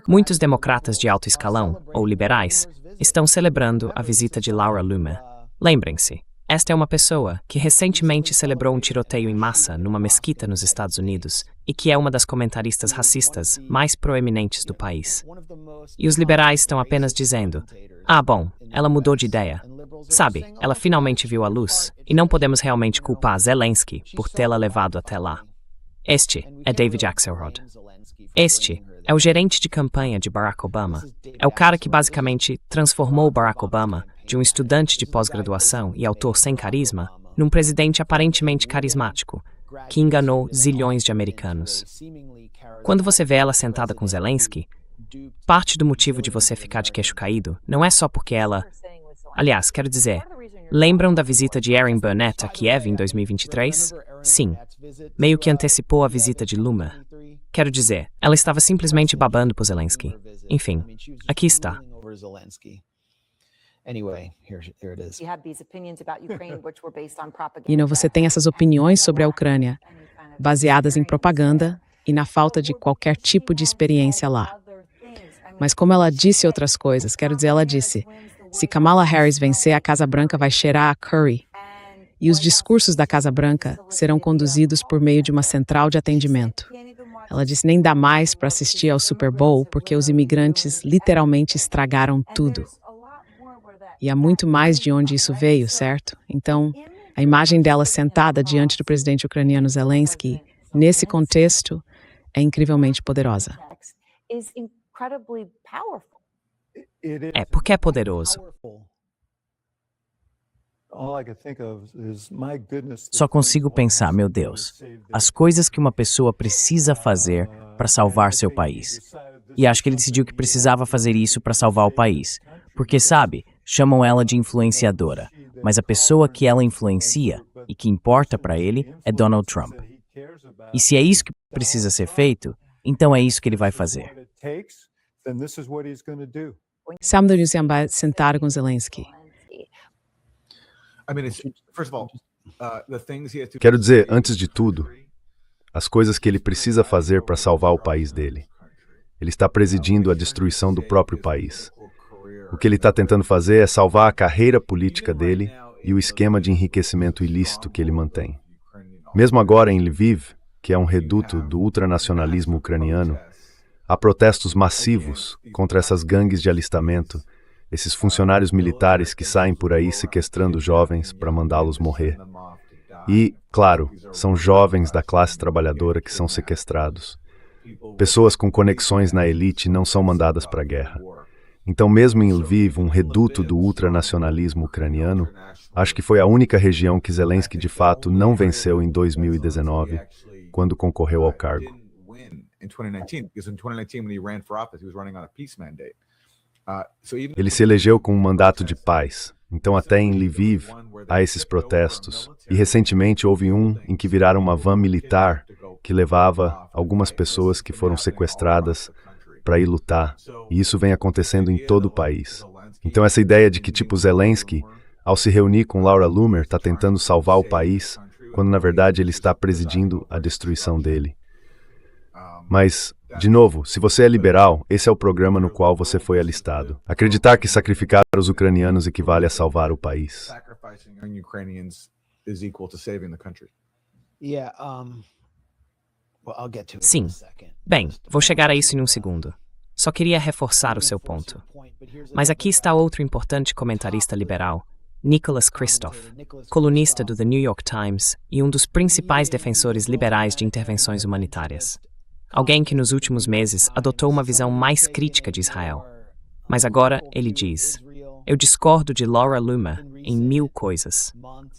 Muitos democratas de alto escalão, ou liberais, estão celebrando a visita de Laura Loomer. Lembrem-se, esta é uma pessoa que recentemente celebrou um tiroteio em massa numa mesquita nos Estados Unidos e que é uma das comentaristas racistas mais proeminentes do país. E os liberais estão apenas dizendo: ah, bom, ela mudou de ideia. Sabe, ela finalmente viu a luz, e não podemos realmente culpar Zelensky por tê-la levado até lá. Este é David Axelrod. Este é o gerente de campanha de Barack Obama. É o cara que basicamente transformou Barack Obama, de um estudante de pós-graduação e autor sem carisma, num presidente aparentemente carismático, que enganou zilhões de americanos. Quando você vê ela sentada com Zelensky, parte do motivo de você ficar de queixo caído não é só porque ela... Aliás, quero dizer, lembram da visita de Erin Burnett a Kiev em 2023? Sim. Meio que antecipou a visita de Loomer. Quero dizer, ela estava simplesmente babando por Zelensky. Enfim, aqui está. Você tem essas opiniões sobre a Ucrânia, baseadas em propaganda e na falta de qualquer tipo de experiência lá. Mas como ela disse outras coisas, quero dizer, ela disse, se Kamala Harris vencer, a Casa Branca vai cheirar a curry. E os discursos da Casa Branca serão conduzidos por meio de uma central de atendimento. Ela disse, nem dá mais para assistir ao Super Bowl, porque os imigrantes literalmente estragaram tudo. E há muito mais de onde isso veio, certo? Então, a imagem dela sentada diante do presidente ucraniano Zelensky, nesse contexto, é incrivelmente poderosa. É, porque é poderoso. Só consigo pensar, meu Deus, as coisas que uma pessoa precisa fazer para salvar seu país. E acho que ele decidiu que precisava fazer isso para salvar o país. Porque, sabe, chamam ela de influenciadora. Mas a pessoa que ela influencia e que importa para ele é Donald Trump. E se é isso que precisa ser feito, então é isso que ele vai fazer. Sam Duniziamba sentado com Zelensky. Quero dizer, antes de tudo, as coisas que ele precisa fazer para salvar o país dele. Ele está presidindo a destruição do próprio país. O que ele está tentando fazer é salvar a carreira política dele e o esquema de enriquecimento ilícito que ele mantém. Mesmo agora em Lviv, que é um reduto do ultranacionalismo ucraniano, há protestos massivos contra essas gangues de alistamento, esses funcionários militares que saem por aí sequestrando jovens para mandá-los morrer. E, claro, são jovens da classe trabalhadora que são sequestrados. Pessoas com conexões na elite não são mandadas para a guerra. Então, mesmo em Lviv, um reduto do ultranacionalismo ucraniano, acho que foi a única região que Zelensky de fato não venceu em 2019, quando concorreu ao cargo. Ele se elegeu com um mandato de paz. Então, até em Lviv, há esses protestos. E recentemente houve um em que viraram uma van militar que levava algumas pessoas que foram sequestradas para ir lutar. E isso vem acontecendo em todo o país. Então, essa ideia de que, tipo, Zelensky, ao se reunir com Laura Loomer, está tentando salvar o país, quando na verdade ele está presidindo a destruição dele. Mas, de novo, se você é liberal, esse é o programa no qual você foi alistado. Acreditar que sacrificar os ucranianos equivale a salvar o país. Sim. Bem, vou chegar a isso em um segundo. Só queria reforçar o seu ponto. Mas aqui está outro importante comentarista liberal, Nicholas Kristof, colunista do The New York Times e um dos principais defensores liberais de intervenções humanitárias. Alguém que nos últimos meses adotou uma visão mais crítica de Israel. Mas agora ele diz: eu discordo de Laura Loomer em 1000 coisas.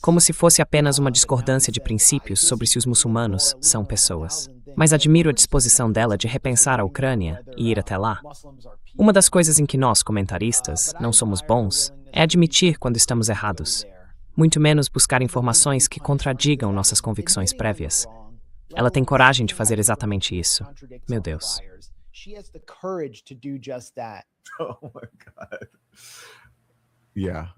Como se fosse apenas uma discordância de princípios sobre se os muçulmanos são pessoas. Mas admiro a disposição dela de repensar a Ucrânia e ir até lá. Uma das coisas em que nós, comentaristas, não somos bons é admitir quando estamos errados. Muito menos buscar informações que contradigam nossas convicções prévias. Ela tem coragem de fazer exatamente isso. Meu Deus. Oh my God. Yeah.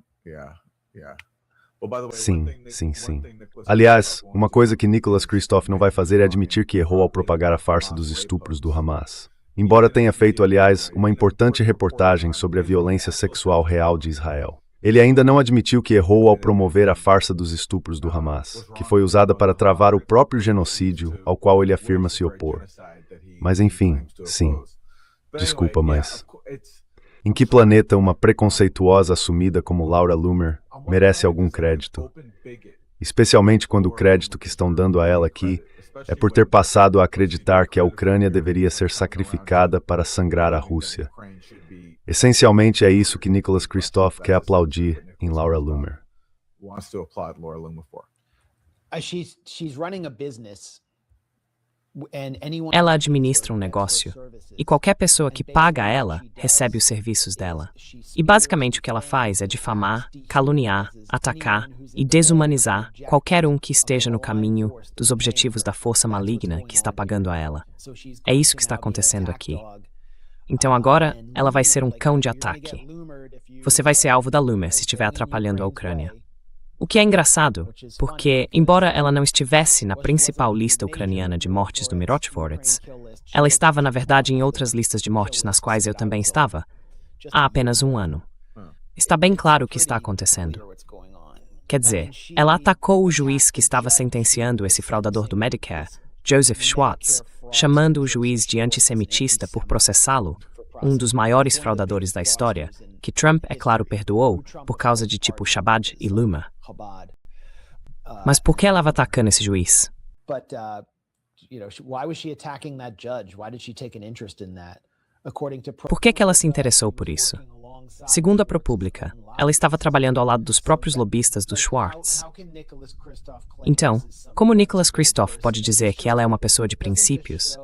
Sim, sim, sim. Aliás, uma coisa que Nicholas Kristof não vai fazer é admitir que errou ao propagar a farsa dos estupros do Hamas. Embora tenha feito, aliás, uma importante reportagem sobre a violência sexual real de Israel. Ele ainda não admitiu que errou ao promover a farsa dos estupros do Hamas, que foi usada para travar o próprio genocídio ao qual ele afirma se opor. Mas enfim, sim. Desculpa, mas... Em que planeta uma preconceituosa assumida como Laura Loomer merece algum crédito? Especialmente quando o crédito que estão dando a ela aqui é por ter passado a acreditar que a Ucrânia deveria ser sacrificada para sangrar a Rússia. Essencialmente é isso que Nicholas Kristof quer aplaudir em Laura Loomer. Ela administra um negócio, e qualquer pessoa que paga a ela recebe os serviços dela. E basicamente o que ela faz é difamar, caluniar, atacar e desumanizar qualquer um que esteja no caminho dos objetivos da força maligna que está pagando a ela. É isso que está acontecendo aqui. Então agora ela vai ser um cão de ataque. Você vai ser alvo da Loomer se estiver atrapalhando a Ucrânia. O que é engraçado, porque, embora ela não estivesse na principal lista ucraniana de mortes do Mirotvorets, ela estava, na verdade, em outras listas de mortes nas quais eu também estava, há apenas um ano. Está bem claro o que está acontecendo. Quer dizer, ela atacou o juiz que estava sentenciando esse fraudador do Medicare, Joseph Schwartz, chamando o juiz de antissemitista por processá-lo, um dos maiores fraudadores da história, que Trump, é claro, perdoou por causa de tipo Chabad e Loomer. Mas por que ela estava atacando esse juiz? Por que ela se interessou por isso? Segundo a ProPublica, ela estava trabalhando ao lado dos próprios lobistas do Schwartz. Então, como Nicholas Kristof pode dizer que ela é uma pessoa de princípios?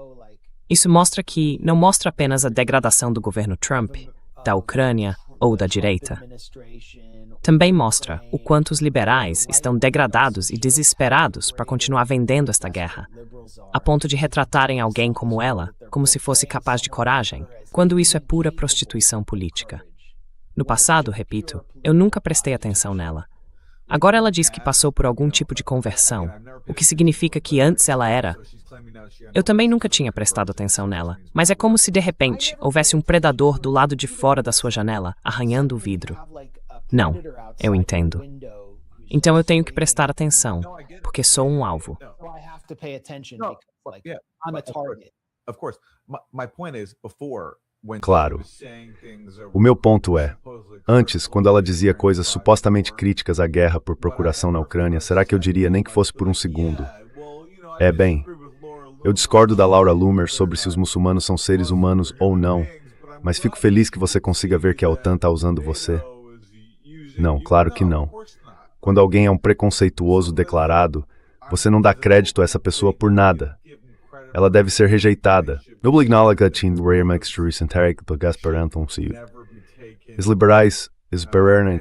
Isso mostra que não mostra apenas a degradação do governo Trump, da Ucrânia ou da direita. Também mostra o quanto os liberais estão degradados e desesperados para continuar vendendo esta guerra, a ponto de retratarem alguém como ela, como se fosse capaz de coragem, quando isso é pura prostituição política. No passado, repito, eu nunca prestei atenção nela. Agora ela diz que passou por algum tipo de conversão, o que significa que antes ela era... Eu também nunca tinha prestado atenção nela, mas é como se de repente houvesse um predador do lado de fora da sua janela, arranhando o vidro. Não, eu entendo. Então eu tenho que prestar atenção, porque sou um alvo. Claro. O meu ponto é, antes, quando ela dizia coisas supostamente críticas à guerra por procuração na Ucrânia, será que eu diria nem que fosse por um segundo? Bem, eu discordo da Laura Loomer sobre se os muçulmanos são seres humanos ou não, mas fico feliz que você consiga ver que a OTAN está usando você. Não, claro que não. Quando alguém é um preconceituoso declarado, você não dá crédito a essa pessoa por nada. Ela deve ser rejeitada. Os liberais esperam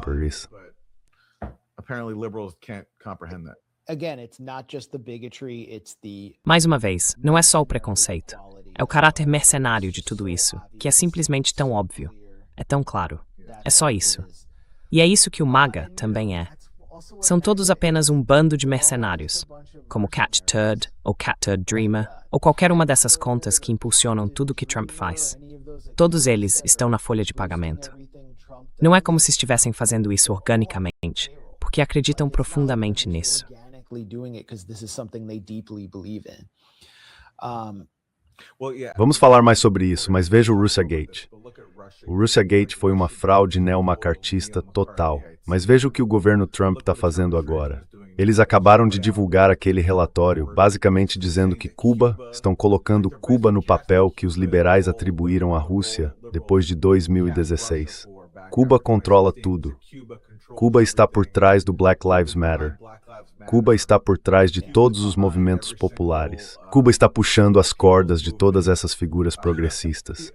por isso. Mais uma vez, não é só o preconceito. É o caráter mercenário de tudo isso, que é simplesmente tão óbvio. É tão claro. É só isso. E é isso que o MAGA também é. São todos apenas um bando de mercenários, como Cat Turd, ou Cat Turd Dreamer, ou qualquer uma dessas contas que impulsionam tudo o que Trump faz. Todos eles estão na folha de pagamento. Não é como se estivessem fazendo isso organicamente, porque acreditam profundamente nisso. Vamos falar mais sobre isso, mas veja o Russiagate. O Russiagate foi uma fraude neomacartista total. Mas veja o que o governo Trump está fazendo agora. Eles acabaram de divulgar aquele relatório, basicamente dizendo que estão colocando Cuba no papel que os liberais atribuíram à Rússia depois de 2016. Cuba controla tudo. Cuba está por trás do Black Lives Matter. Cuba está por trás de todos os movimentos populares. Cuba está puxando as cordas de todas essas figuras progressistas.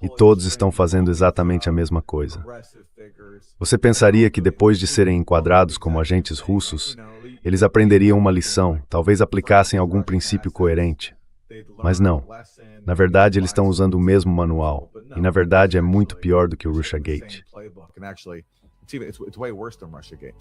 E todos estão fazendo exatamente a mesma coisa. Você pensaria que depois de serem enquadrados como agentes russos, eles aprenderiam uma lição, talvez aplicassem algum princípio coerente. Mas não. Na verdade, eles estão usando o mesmo manual. E na verdade é muito pior do que o Russiagate. It's way worse than Russiagate.